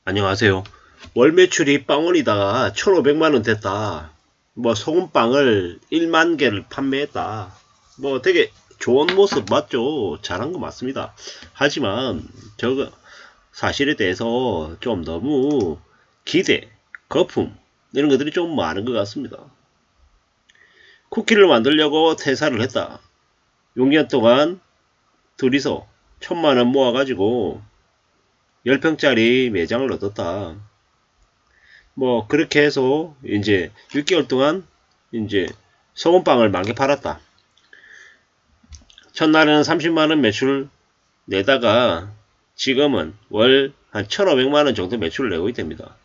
안녕하세요. 월 매출이 빵원이다가 1,500만원 됐다. 뭐 소금빵을 1만 개를 판매했다. 뭐 되게 좋은 모습 맞죠? 잘한 거 맞습니다. 하지만 저거 사실에 대해서 좀 너무 기대, 거품 이런 것들이 좀 많은 것 같습니다. 쿠키를 만들려고 퇴사를 했다. 6년 동안 둘이서 1,000만원 모아가지고 10평짜리 매장을 얻었다. 뭐 그렇게 해서 이제 6개월 동안 이제 소금빵을 많게 팔았다. 첫날에는 30만원 매출 내다가 지금은 월 한 1,500만원 정도 매출을 내고 있답니다.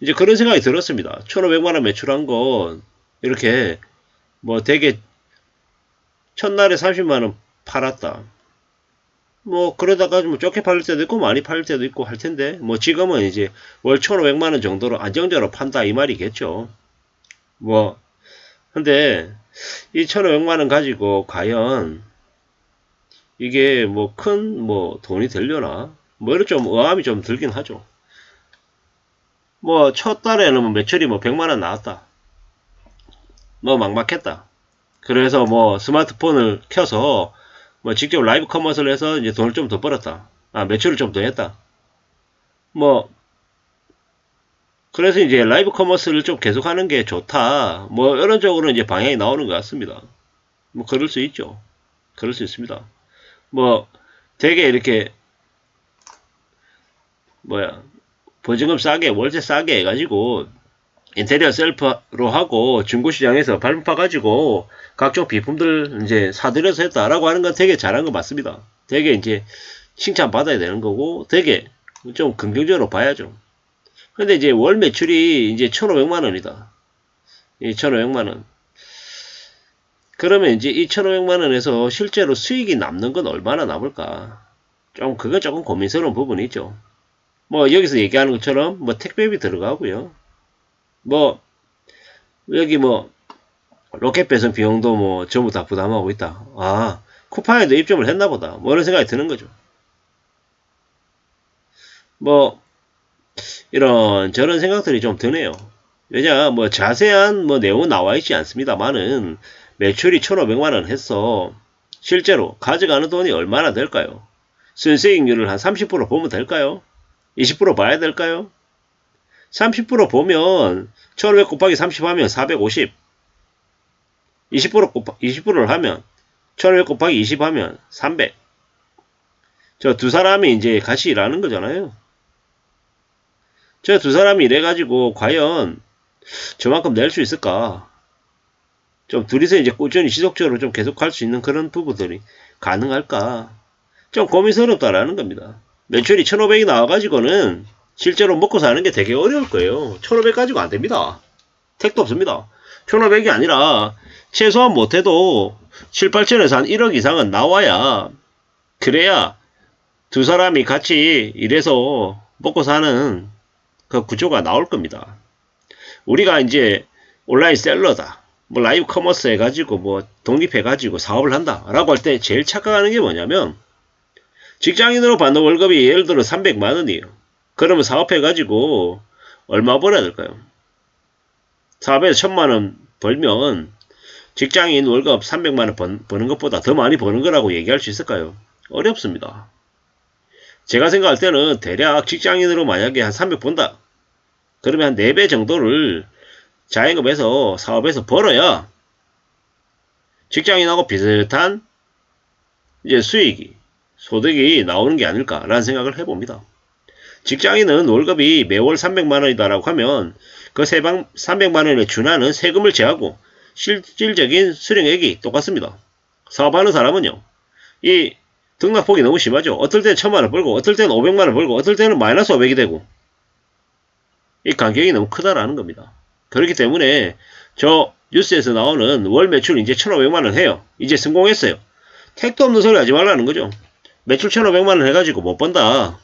이제 그런 생각이 들었습니다. 1,500만원 매출한 건 이렇게 뭐 되게 첫날에 30만원 팔았다. 뭐 그러다가 뭐 적게 팔릴 때도 있고 많이 팔릴 때도 있고 할 텐데 뭐 지금은 이제 월 1,500만원 정도로 안정적으로 판다 이 말이겠죠. 뭐 근데 이 1,500만원 가지고 과연 이게 뭐 큰 뭐 돈이 되려나? 뭐 이런 좀 의아함이 좀 들긴 하죠. 뭐 첫 달에는 뭐 매출이 뭐 100만원 나왔다. 뭐 막막했다. 그래서 뭐 스마트폰을 켜서 뭐 직접 라이브 커머스를 해서 이제 돈을 좀 더 벌었다. 아, 매출을 좀 더 했다. 뭐 그래서 이제 라이브 커머스를 좀 계속하는 게 좋다. 뭐 이런 쪽으로 이제 방향이 나오는 것 같습니다. 뭐 그럴 수 있죠. 그럴 수 있습니다. 뭐 되게 이렇게 뭐야 보증금 싸게 월세 싸게 해가지고 인테리어 셀프로 하고 중고시장에서 발품 파가지고 각종 비품들 이제 사들여서 했다라고 하는 건 되게 잘한 거 맞습니다. 되게 이제 칭찬받아야 되는 거고 되게 좀 긍정적으로 봐야죠. 근데 이제 월 매출이 이제 1,500만 원이다. 이 1,500만 원. 그러면 이제 이 1,500만 원에서 실제로 수익이 남는 건 얼마나 남을까? 좀 그건 조금 고민스러운 부분이 있죠. 뭐 여기서 얘기하는 것처럼 뭐 택배비 들어가고요. 뭐 여기 뭐 로켓 배송 비용도 뭐 전부 다 부담하고 있다. 아, 쿠팡에도 입점을 했나 보다. 뭐 이런 생각이 드는 거죠. 뭐 이런 저런 생각들이 좀 드네요. 왜냐 뭐 자세한 뭐 내용은 나와 있지 않습니다만은 매출이 1,500만 원 했어. 실제로 가져가는 돈이 얼마나 될까요? 순수익률을 한 30% 보면 될까요? 20% 봐야 될까요? 30% 보면 1,500 곱하기 30 하면 450. 20%를 하면 1,500 곱하기 20 하면 300. 저 두 사람이 이제 같이 일하는 거잖아요. 저 두 사람이 일해가지고 과연 저만큼 낼 수 있을까? 좀 둘이서 이제 꾸준히 지속적으로 좀 계속할 수 있는 그런 부분들이 가능할까? 좀 고민스럽다라는 겁니다. 매출이 1,500이 나와가지고는 실제로 먹고 사는 게 되게 어려울 거예요. 1,500 가지고 안 됩니다. 택도 없습니다. 1,500이 아니라 최소한 못해도 7, 8천에서 한 1억 이상은 나와야 그래야 두 사람이 같이 일해서 먹고 사는 그 구조가 나올 겁니다. 우리가 이제 온라인 셀러다. 뭐 라이브 커머스 해가지고 뭐 독립해가지고 사업을 한다. 라고 할 때 제일 착각하는 게 뭐냐면 직장인으로 받는 월급이 예를 들어 300만원이에요. 그러면 사업해가지고 얼마 벌어야 될까요? 사업에서 1,000만원 벌면 직장인 월급 300만원 버는 것보다 더 많이 버는 거라고 얘기할 수 있을까요? 어렵습니다. 제가 생각할 때는 대략 직장인으로 만약에 한 300 번다. 그러면 한 4배 정도를 자영업에서 사업에서 벌어야 직장인하고 비슷한 이제 수익이 소득이 나오는 게 아닐까라는 생각을 해봅니다. 직장인은 월급이 매월 300만원이다라고 하면 그 300만원에 준하는 세금을 제하고 실질적인 수령액이 똑같습니다. 사업하는 사람은요. 이 등락폭이 너무 심하죠. 어떨 때는 1,000만원 벌고 어떨 때는 500만원 벌고 어떨 때는 마이너스 500이 되고 이 간격이 너무 크다라는 겁니다. 그렇기 때문에 저 뉴스에서 나오는 월 매출 이제 1,500만원 해요. 이제 성공했어요. 택도 없는 소리 하지 말라는 거죠. 매출 1,500만원 해가지고 못 번다.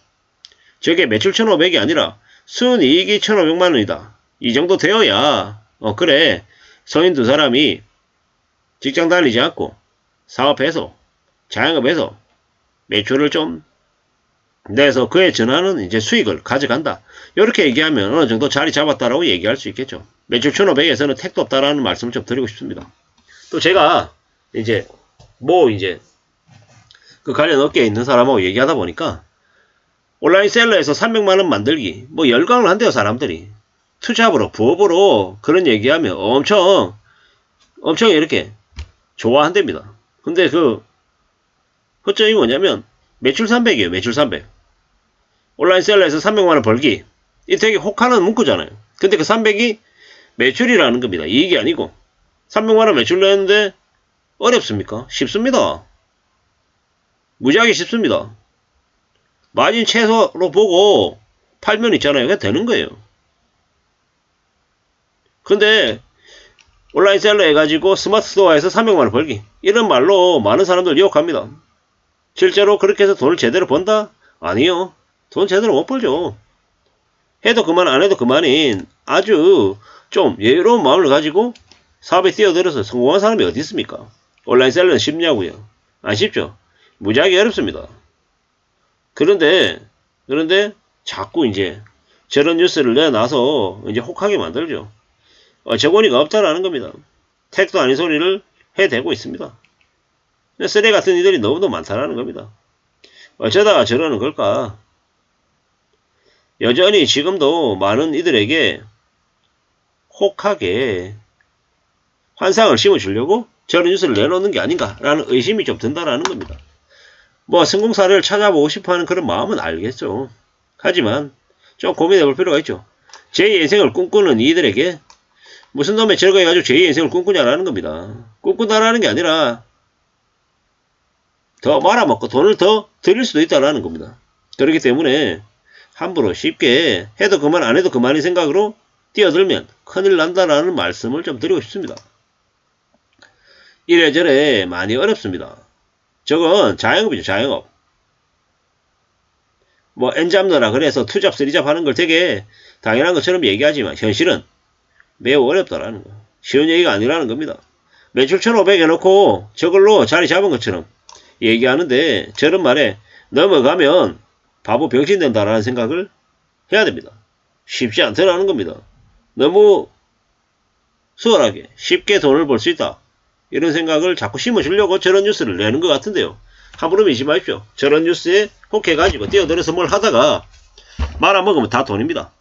저게 매출 1,500이 아니라 순이익이 1,500만원이다. 이 정도 되어야 그래 성인 두 사람이 직장 다니지 않고 사업해서 자영업해서 매출을 좀 내서 그에 전하는 이제 수익을 가져간다. 이렇게 얘기하면 어느 정도 자리 잡았다라고 얘기할 수 있겠죠. 매출 1,500에서는 택도 없다라는 말씀을 좀 드리고 싶습니다. 또 제가 이제 이제 그 관련 업계에 있는 사람하고 얘기하다 보니까 온라인 셀러에서 300만원 만들기 열광을 한대요. 사람들이 투잡으로 부업으로 그런 얘기하면 엄청 이렇게 좋아한답니다. 근데 그 허점이 뭐냐면 매출 300이에요. 매출 300. 온라인 셀러에서 300만원 벌기. 이 되게 혹하는 문구잖아요. 근데 그 300이 매출이라는 겁니다. 이익이 아니고. 300만원 매출 내는데 어렵습니까? 쉽습니다. 무지하게 쉽습니다. 마진 최소로 보고 팔면 있잖아요. 그게 되는 거예요. 근데 온라인 셀러 해가지고 스마트 스토어에서 300만원 벌기. 이런 말로 많은 사람들 유혹합니다. 실제로 그렇게 해서 돈을 제대로 번다? 아니요. 돈 제대로 못 벌죠. 해도 그만 안 해도 그만인 아주 좀 여유로운 마음을 가지고 사업에 뛰어들어서 성공한 사람이 어디 있습니까? 온라인 셀러는 쉽냐고요? 안 쉽죠. 무지하게 어렵습니다. 그런데 자꾸 이제 저런 뉴스를 내놔서 이제 혹하게 만들죠. 어처구니가 없다라는 겁니다. 택도 아닌 소리를 해대고 있습니다. 쓰레 같은 이들이 너무도 많다라는 겁니다. 어쩌다가 저러는 걸까? 여전히 지금도 많은 이들에게 혹하게 환상을 심어주려고 저런 뉴스를 내놓는 게 아닌가라는 의심이 좀 든다라는 겁니다. 성공 사례를 찾아보고 싶어하는 그런 마음은 알겠죠. 하지만 좀 고민해볼 필요가 있죠. 제2의 인생을 꿈꾸는 이들에게 무슨 놈의 저거 해가지고 제2의 인생을 꿈꾸냐라는 겁니다. 꿈꾼다라는 게 아니라 더 말아먹고 돈을 더 드릴 수도 있다라는 겁니다. 그렇기 때문에 함부로 쉽게 해도 그만 안 해도 그만인 생각으로 뛰어들면 큰일 난다라는 말씀을 좀 드리고 싶습니다. 이래저래 많이 어렵습니다. 저건 자영업이죠. 자영업. N 잡느라 그래서 투잡, 쓰리잡 하는 걸 되게 당연한 것처럼 얘기하지만 현실은 매우 어렵다라는 거. 쉬운 얘기가 아니라는 겁니다. 매출 1,500 해놓고 저걸로 자리 잡은 것처럼 얘기하는데 저런 말에 넘어가면 바보 병신 된다라는 생각을 해야 됩니다. 쉽지 않다라는 겁니다. 너무 수월하게 쉽게 돈을 벌 수 있다. 이런 생각을 자꾸 심어주려고 저런 뉴스를 내는 것 같은데요. 함부로 믿지 마십시오. 저런 뉴스에 혹해가지고 뛰어들어서 뭘 하다가 말아먹으면 다 돈입니다.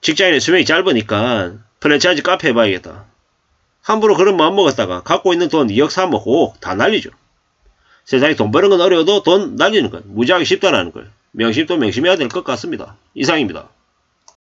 직장인의 수명이 짧으니까 프랜차이즈 카페 해봐야겠다. 함부로 그런 마음 먹었다가 갖고 있는 돈 2억, 3억, 5억 다 날리죠. 세상에 돈 버는 건 어려워도 돈 날리는 건 무지하게 쉽다라는 걸 명심도 명심해야 될 것 같습니다. 이상입니다.